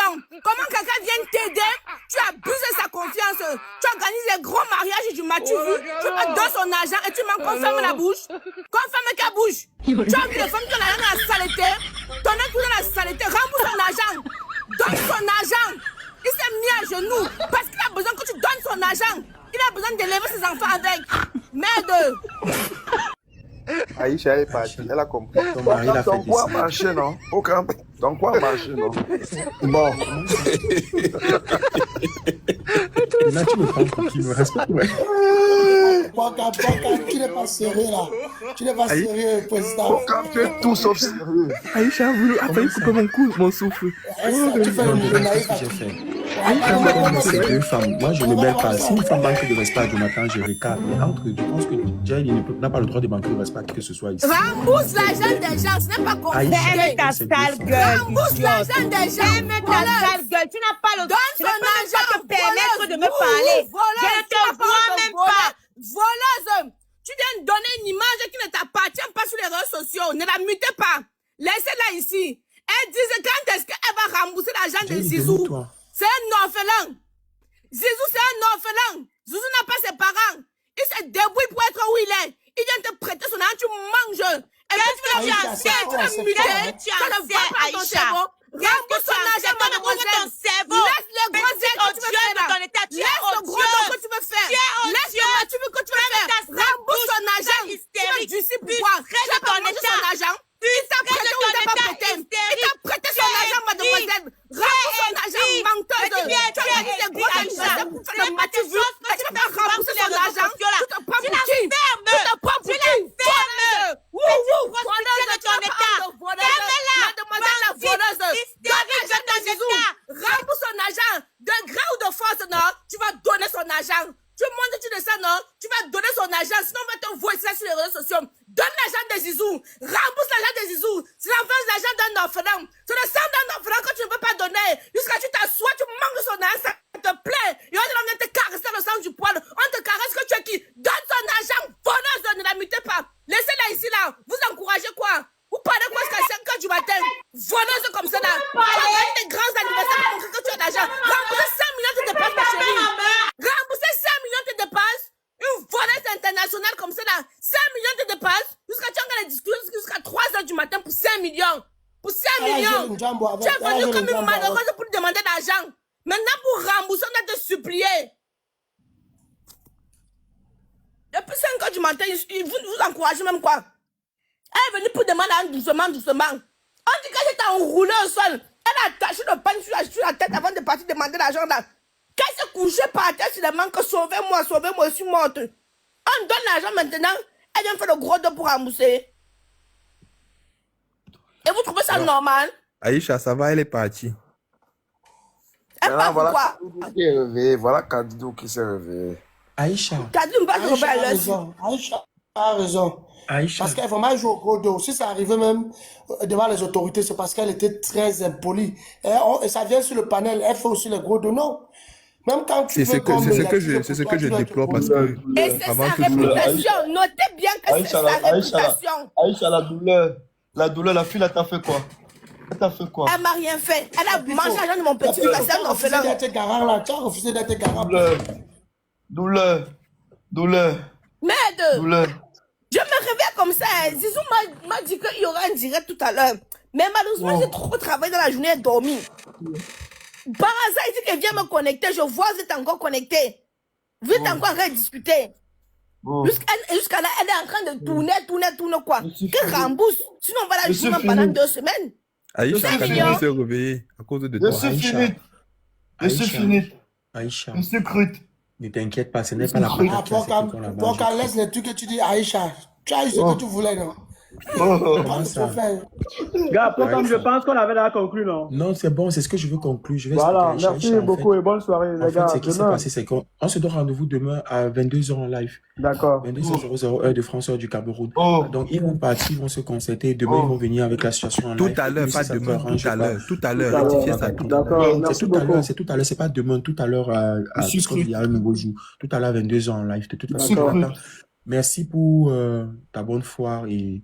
millions. Comment quelqu'un vient t'aider? Tu abuses de sa confiance. Tu organises les gros mariages et tu m'as vu. Tu me donnes son argent et tu m'en confirmes la bouche. Confirme ta bouche. Tu as vu les femmes qui ont l'argent dans la saleté. Ton œil tout dans la saleté. Rembourse son argent. Donne son argent. Il s'est mis à genoux parce qu'il a besoin que tu donnes son argent. Il a besoin d'élever ses enfants avec. Merde. Aïcha, elle est partie, elle a compris. Ton mari l'a fait Ton poids a marché, non? Aucun. Ton poids a marché, non? Bon. Là, tu me prends pour qui me respecte, ouais. Poca, tu n'es pas sérieux là. Tu n'es pas sérieux, président. Tu es tout sauf sérieux. Aïcha a voulu couper mon souffle. Tu fais le naïf. J'ai fait. C'est deux femmes. Moi, je ne mêle pas. Si une femme manque de respect à Jonathan, je recadre. Mais entre, je pense que Jay n'a pas le droit de manquer de respect à qui que ce soit ici. Rembourse l'argent des gens, ce n'est pas compliqué. Ferme ta sale gueule. Rembourse l'argent des gens. Ferme ta sale gueule. Tu n'as pas le droit. Donne son argent. Te permettre de me parler. Je ne te vois même pas. Voleuse. Tu viens de donner une image qui ne t'appartient pas sur les réseaux sociaux. Ne la mutez pas. Laissez-la ici. Elle disait quand est-ce qu'elle va rembourser l'argent de Zizou. C'est un orphelin. Zizou, c'est un orphelin. Zizou n'a pas ses parents. Il se débrouille pour être où il est. Il vient te prêter son argent, tu manges. Et puis tu vas muter. Tu ne vois pas ton cerveau. Rembourse son argent, mademoiselle. Laisse le gros zèle que tu veux faire. Laisse le gros dos que tu veux faire. Laisse le mature que tu veux faire. Rembourse son argent. Tu vas du si pourquoi. Tu vas pas manger son argent. Il t'a prêté ou il t'a pas prêté? Il t'a prêté son argent, mademoiselle. Rembourse son argent, menteuse. Tu as dit des gros anniversaires pour faire le mature. Et tu vas pas rembourser son argent. Tu te prends pour qui? Tu te prends pour qui? Voleuse. Voleuse de ton état. Mademoiselle la voleuse. Donne l'argent de Zizou. Rembourse son argent. De gré ou de force, non? Tu vas donner son argent. Tu montes, tu descends, non? Tu vas donner son argent. Sinon, on va te voir ça sur les réseaux sociaux. Donne l'argent de Zizou. Rembourse l'argent de Zizou. C'est l'argent d'un orphelin. C'est le sang d'un orphelin que tu ne peux pas donner. Jusqu'à ce que tu t'assois, tu manques son argent, ça te plaît. Et on vient te caresser le sang du poil. On te caresse que tu es qui? Donne son argent. Voleuse, ne la mutez pas. Laissez-la ici, là. Vous encouragez quoi? Vous parlez quoi jusqu'à 5 heures du matin? Voleuse comme ça, là. Tu as gagné des grands anniversaires pour montrer que tu as d'argent. Remboursez 5 millions de dépenses, ma chérie. Remboursez 5 millions de dépenses. Une voleuse internationale comme ça, là. 5 millions de dépenses. Jusqu'à tu as les discussions jusqu'à 3 heures du matin pour 5 millions. Pour 5 millions. Tu es venu comme une malheureuse pour demander d'argent. Maintenant, pour rembourser, on a te supplier. Depuis 5 heures du matin, vous encouragez même quoi? Elle est venue pour demander doucement. On dit qu'elle était enroulée au sol. Elle a attaché le pain sur la tête avant de partir demander l'argent là. Quand elle s'est couchée par terre, c'est le manque, sauvez-moi, je suis morte. On donne l'argent maintenant, elle vient faire le gros dos pour rembourser. Et vous trouvez ça normal? Aïcha, ça va, elle est partie. Elle part Voilà pourquoi? Kadidou qui est réveillé. Voilà Kadidou qui s'est réveillé. Aïcha. Kadidou va se réveiller à l'heure. Aïcha a raison. Aïcha. Parce qu'elle vraiment joue au gros dos. Si ça arrivait même devant les autorités, c'est parce qu'elle était très impolie. Et ça vient sur le panel, elle fait aussi le gros dos. Non. Même quand tu C'est ce que je déplore parce que et c'est avant sa que réputation. Notez bien que c'est sa réputation. Aïcha, la douleur, la fille, elle t'a fait quoi? Elle t'a fait quoi? Elle m'a rien fait. Elle a mangé l'argent de mon petit frère. C'est un orphelin. Tu as refusé d'être garant. Douleur. Merde. Je me réveille comme ça. Zizou m'a dit qu'il y aura un direct tout à l'heure. Mais malheureusement, j'ai trop travaillé dans la journée et dormi. Par hasard, il dit qu'elle vient me connecter. Je vois que vous êtes encore connecté. Vous êtes encore en train de discuter. Jusqu'à là, elle est en train de tourner quoi. Qu'elle rembourse. Sinon, on va la jouer pendant 2 semaines. Aïcha, Kadidou s'est réveillée à cause de toi. Je suis fini. Aïcha. Je suis crute. Ne t'inquiète pas, ce n'est pas la patate qui a séché ton lavage. Pour qu'elle laisse les trucs que tu dis, Aïcha. Tu as eu ce que tu voulais, non? Comment ça? Gars, comme je pense qu'on avait déjà conclu, non? Non, c'est bon, c'est ce que je veux conclure. Je vais Voilà, expliquer à merci Aïcha, en beaucoup fait. et bonne soirée, les En fait, gars. ce qui s'est passé, c'est qu'on se donne rendez-vous demain à 22h en live. D'accord. 22h00 heure de France, heure du Cameroun. Oh. Donc, ils vont partir, ils vont se concerter. Demain, ils vont venir avec la situation en live. Tout à l'heure, Et pas si ça demain, t'arrange tout à pas. l'heure. Tout à l'heure, rectifiez ça tout à l'heure. D'accord, C'est merci tout à beaucoup. l'heure, c'est tout à l'heure, c'est pas demain, tout à l'heure, parce qu'il y a un nouveau jour. Tout à l'heure, 22h en live. De toute façon, D'accord. Jonathan, merci pour ta bonne foi et